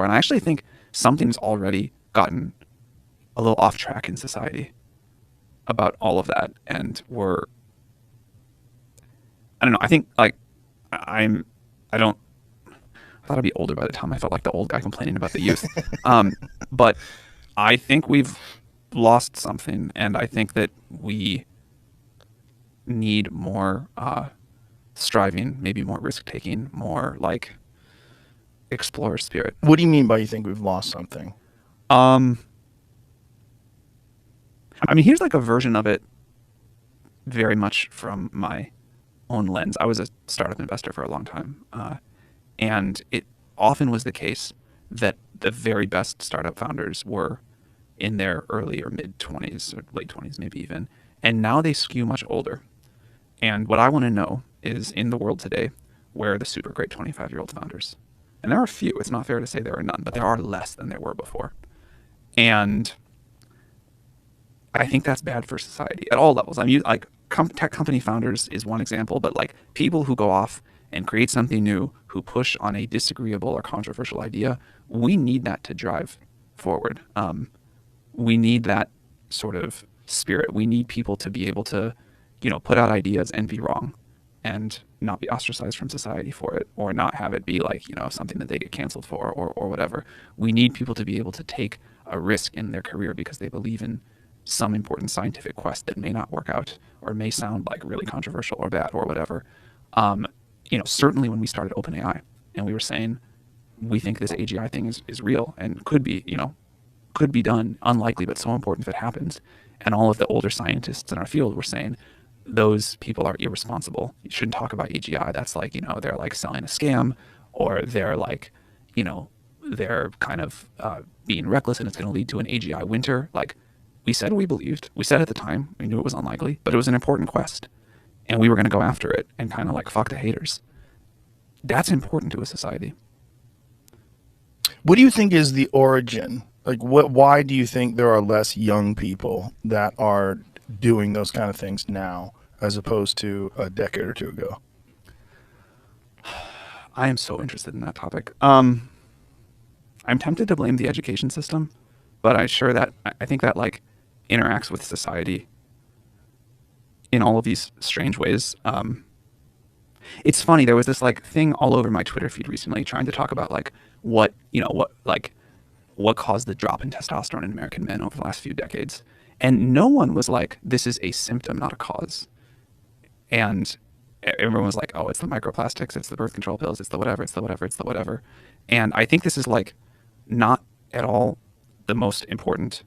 And I actually think something's already gotten a little off track in society about all of that. And I don't know. I think like I'm, I don't, I thought I'd be older by the time I felt like the old guy complaining about the youth. But I think we've lost something. And I think that we need more striving, maybe more risk taking, more like explorer spirit. What do you mean by you think we've lost something? I mean, here's like a version of it very much from my own lens. I was a startup investor for a long time. And it often was the case that the very best startup founders were in their early or mid 20s or late 20s, maybe even. And now they skew much older. And what I want to know is in the world today, where are the super great 25-year-old founders? And there are a few. It's not fair to say there are none, but there are less than there were before. And I think that's bad for society at all levels. I mean, like tech company founders is one example, but like people who go off and create something new, who push on a disagreeable or controversial idea, we need that to drive forward. We need that sort of spirit. We need people to be able to, put out ideas and be wrong and not be ostracized from society for it, or not have it be like, something that they get canceled for or whatever. We need people to be able to take a risk in their career because they believe in some important scientific quest that may not work out or may sound like really controversial or bad or whatever. Certainly when we started OpenAI and we were saying, we think this AGI thing is real and could be done, unlikely, but so important if it happens. And all of the older scientists in our field were saying, those people are irresponsible. You shouldn't talk about AGI. That's like, they're like selling a scam, or they're like, they're kind of being reckless and it's going to lead to an AGI winter. Like, we said we believed. We said at the time, we knew it was unlikely, but it was an important quest. And we were going to go after it and kind of like fuck the haters. That's important to a society. What do you think is the origin? Like, why do you think there are less young people that are doing those kind of things now as opposed to a decade or two ago? I am so interested in that topic. I'm tempted to blame the education system, but I think that like interacts with society in all of these strange ways. It's funny. There was this like thing all over my Twitter feed recently trying to talk about like what caused the drop in testosterone in American men over the last few decades. And no one was like, this is a symptom, not a cause. And everyone was like, oh, it's the microplastics, it's the birth control pills, it's the whatever, it's the whatever, it's the whatever. And I think this is like not at all the most important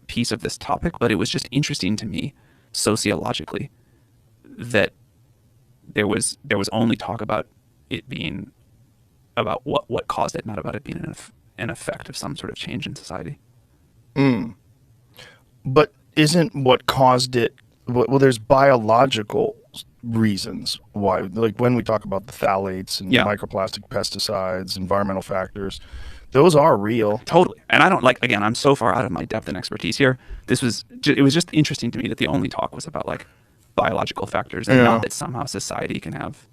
piece of this topic, but it was just interesting to me sociologically that there was only talk about it being about what caused it, not about it being an effect of some sort of change in society. But isn't what caused it, well, there's biological reasons why, like when we talk about the phthalates and microplastic pesticides, environmental factors, those are real. Totally. And I don't like, again, I'm so far out of my depth and expertise here. It was just interesting to me that the only talk was about like biological factors and not that somehow society can have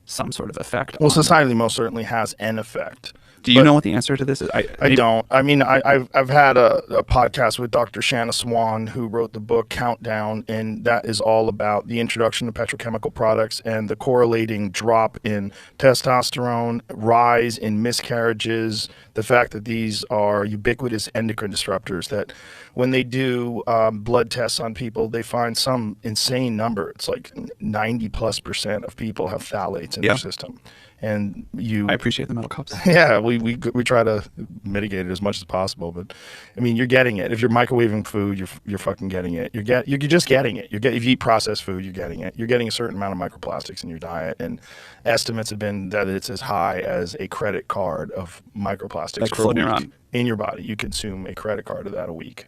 some sort of effect. Well, society most certainly has an effect. Do you know what the answer to this is? I don't. I mean, I've had a podcast with Dr. Shanna Swan, who wrote the book Countdown, and that is all about the introduction of petrochemical products and the correlating drop in testosterone, rise in miscarriages, the fact that these are ubiquitous endocrine disruptors, that when they do blood tests on people, they find some insane number. It's like 90+% of people have phthalates in their system. And I appreciate the metal cups. Yeah, we try to mitigate it as much as possible, but I mean, you're getting it. If you're microwaving food, you're fucking getting it. You're just getting it. If you eat processed food, you're getting it. You're getting a certain amount of microplastics in your diet, and estimates have been that it's as high as a credit card of microplastics per week in your body. You consume a credit card of that a week.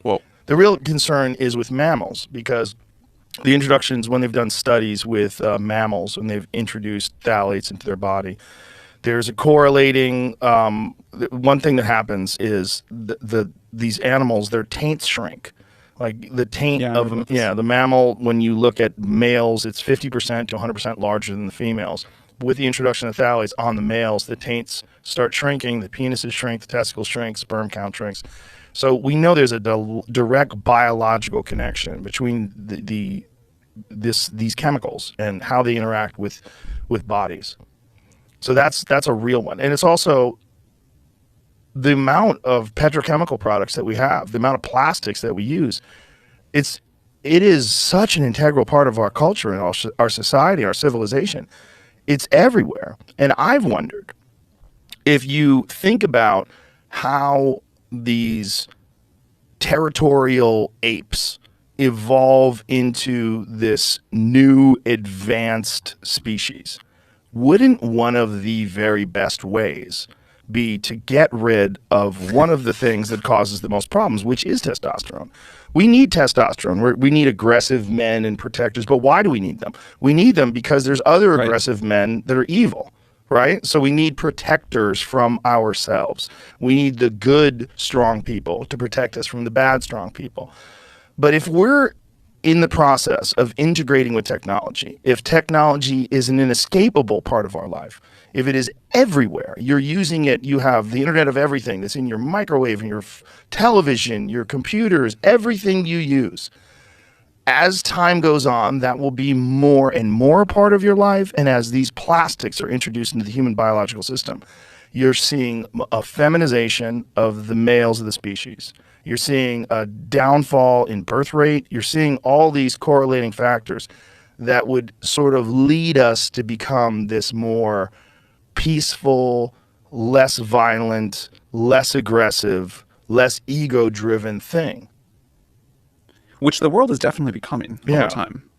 Whoa. The real concern is with mammals, because the introductions, when they've done studies with mammals, when they've introduced phthalates into their body, there's a correlating, one thing that happens is these animals, their taints shrink. Like the taint of the mammal, when you look at males, it's 50% to 100% larger than the females. with the introduction of phthalates on the males, the taints start shrinking, the penises shrink, the testicles shrink, sperm count shrinks. So we know there's a direct biological connection between these chemicals and how they interact with bodies. So that's a real one. And it's also the amount of petrochemical products that we have, the amount of plastics that we use. It is such an integral part of our culture and our society, our civilization. It's everywhere. And I've wondered if you think about how these territorial apes evolve into this new advanced species, wouldn't one of the very best ways be to get rid of one of the things that causes the most problems, which is testosterone? We need testosterone. We need aggressive men and protectors. But why do we need them? We need them because there's other Right. aggressive men that are evil, right? So we need protectors from ourselves. We need the good, strong people to protect us from the bad, strong people. But if we're in the process of integrating with technology, if technology is an inescapable part of our life, if it is everywhere, you're using it, you have the Internet of Everything that's in your microwave, in your television, your computers, everything you use. As time goes on, that will be more and more a part of your life. And as these plastics are introduced into the human biological system, you're seeing a feminization of the males of the species. You're seeing a downfall in birth rate. You're seeing all these correlating factors that would sort of lead us to become this more peaceful, less violent, less aggressive, less ego-driven thing. Which the world is definitely becoming over Yeah. time.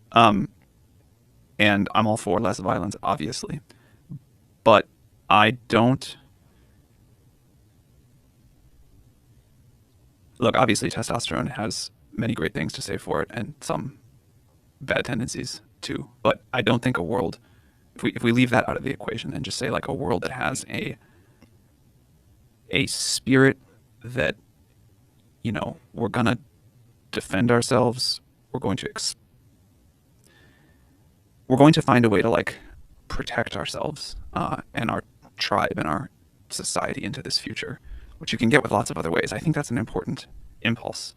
And I'm all for less violence, obviously. But I don't. Look, obviously, testosterone has many great things to say for it and some bad tendencies too. But I don't think a world, if we leave that out of the equation and just say like a world that has a spirit that, we're going to defend ourselves, we're going to we're going to find a way to like protect ourselves and our tribe and our society into this future, which you can get with lots of other ways. I think that's an important impulse.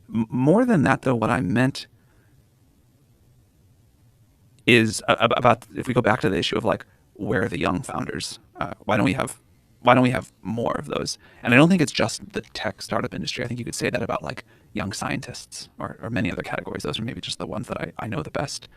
More than that, though, what I meant is about, if we go back to the issue of like, where are the young founders? Why don't we have more of those? And I don't think it's just the tech startup industry. I think you could say that about like young scientists or many other categories. Those are maybe just the ones that I know the best.